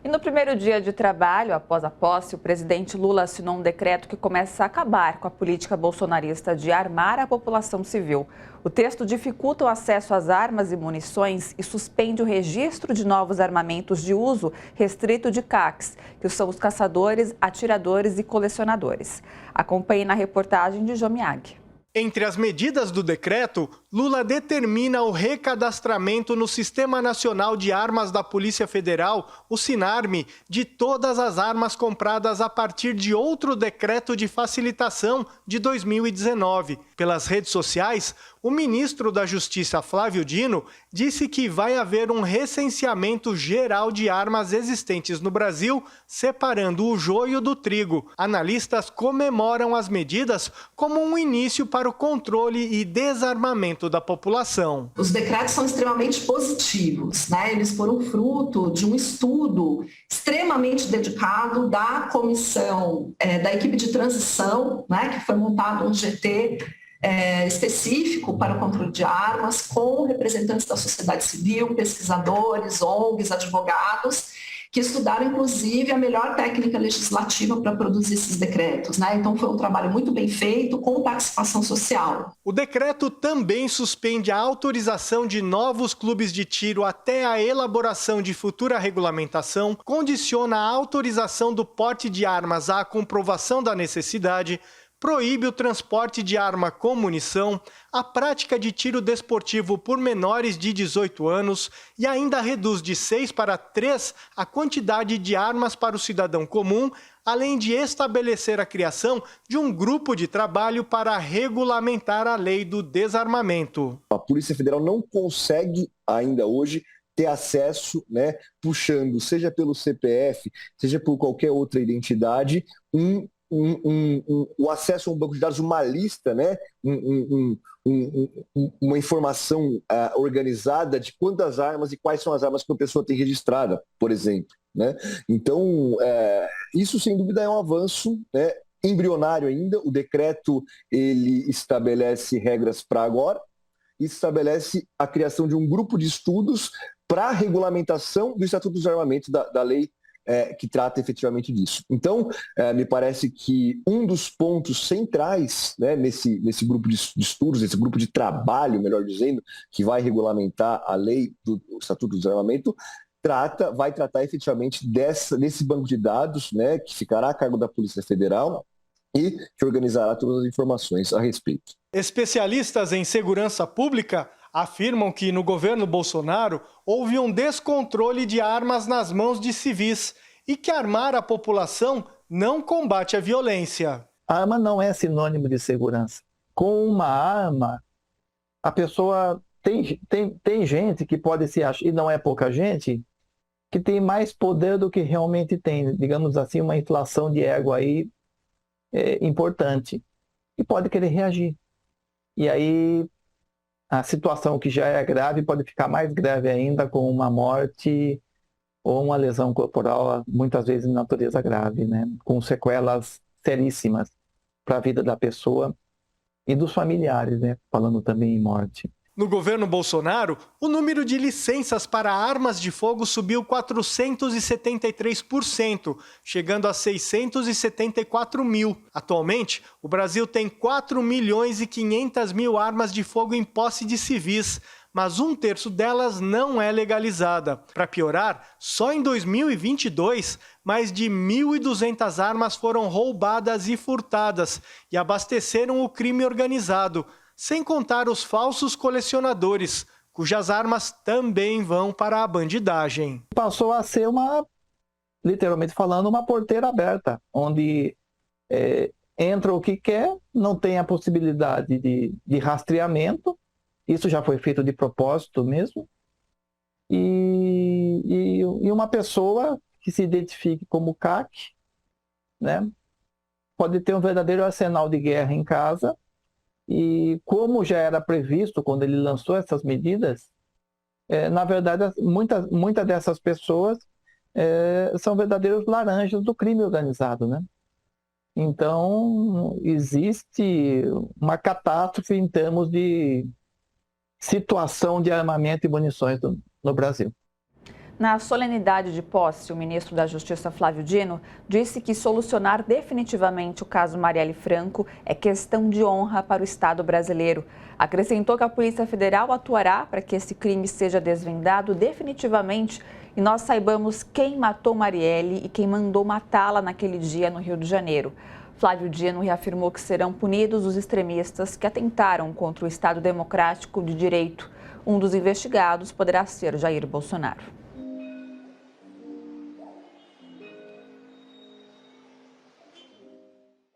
E no primeiro dia de trabalho, após a posse, o presidente Lula assinou um decreto que começa a acabar com a política bolsonarista de armar a população civil. O texto dificulta o acesso às armas e munições e suspende o registro de novos armamentos de uso restrito de CACs, que são os caçadores, atiradores e colecionadores. Acompanhe na reportagem de Jomiag. Entre as medidas do decreto, Lula determina o recadastramento no Sistema Nacional de Armas da Polícia Federal, o SINARME, de todas as armas compradas a partir de outro decreto de facilitação de 2019. Pelas redes sociais, o ministro da Justiça, Flávio Dino, disse que vai haver um recenseamento geral de armas existentes no Brasil, separando o joio do trigo. Analistas comemoram as medidas como um início para o controle e desarmamento da população. Os decretos são extremamente positivos, né? Eles foram fruto de um estudo extremamente dedicado da comissão, da equipe de transição, né? Que foi montado um GT específico para o controle de armas, com representantes da sociedade civil, pesquisadores, ONGs, advogados, que estudaram, inclusive, a melhor técnica legislativa para produzir esses decretos, né? Então, foi um trabalho muito bem feito, com participação social. O decreto também suspende a autorização de novos clubes de tiro até a elaboração de futura regulamentação, condiciona a autorização do porte de armas à comprovação da necessidade, proíbe o transporte de arma com munição, a prática de tiro desportivo por menores de 18 anos e ainda reduz de 6 para 3 a quantidade de armas para o cidadão comum, além de estabelecer a criação de um grupo de trabalho para regulamentar a lei do desarmamento. A Polícia Federal não consegue ainda hoje ter acesso, né, puxando, seja pelo CPF, seja por qualquer outra identidade, o acesso a um banco de dados, uma lista, né? Uma informação organizada de quantas armas e quais são as armas que a pessoa tem registrada, por exemplo. Né? Então, isso sem dúvida é um avanço, né? Embrionário ainda. O decreto ele estabelece regras para agora e estabelece a criação de um grupo de estudos para a regulamentação do Estatuto dos Armamentos, da lei que trata efetivamente disso. Então, me parece que um dos pontos centrais, né, nesse grupo de estudos, esse grupo de trabalho, melhor dizendo, que vai regulamentar a lei do Estatuto do Desarmamento, vai tratar efetivamente desse banco de dados, né, que ficará a cargo da Polícia Federal e que organizará todas as informações a respeito. Especialistas em segurança pública afirmam que no governo Bolsonaro houve um descontrole de armas nas mãos de civis e que armar a população não combate a violência. A arma não é sinônimo de segurança. Com uma arma, a pessoa tem gente que pode se achar, e não é pouca gente, que tem mais poder do que realmente tem. Digamos assim, uma inflação de ego aí importante. E pode querer reagir. E aí a situação que já é grave pode ficar mais grave ainda, com uma morte ou uma lesão corporal, muitas vezes de natureza grave, né? Com sequelas seríssimas para a vida da pessoa e dos familiares, né? Falando também em morte. No governo Bolsonaro, o número de licenças para armas de fogo subiu 473%, chegando a 674 mil. Atualmente, o Brasil tem 4.500.000 armas de fogo em posse de civis, mas 1/3 delas não é legalizada. Para piorar, só em 2022, mais de 1.200 armas foram roubadas e furtadas e abasteceram o crime organizado, sem contar os falsos colecionadores, cujas armas também vão para a bandidagem. Passou a ser literalmente falando, uma porteira aberta, onde entra o que quer, não tem a possibilidade de rastreamento, isso já foi feito de propósito mesmo, e uma pessoa que se identifique como CAC, né, pode ter um verdadeiro arsenal de guerra em casa. E como já era previsto quando ele lançou essas medidas, na verdade, muitas dessas pessoas são verdadeiros laranjas do crime organizado, né? Então, existe uma catástrofe em termos de situação de armamento e munições no Brasil. Na solenidade de posse, o ministro da Justiça, Flávio Dino, disse que solucionar definitivamente o caso Marielle Franco é questão de honra para o Estado brasileiro. Acrescentou que a Polícia Federal atuará para que esse crime seja desvendado definitivamente e nós saibamos quem matou Marielle e quem mandou matá-la naquele dia no Rio de Janeiro. Flávio Dino reafirmou que serão punidos os extremistas que atentaram contra o Estado Democrático de Direito. Um dos investigados poderá ser Jair Bolsonaro.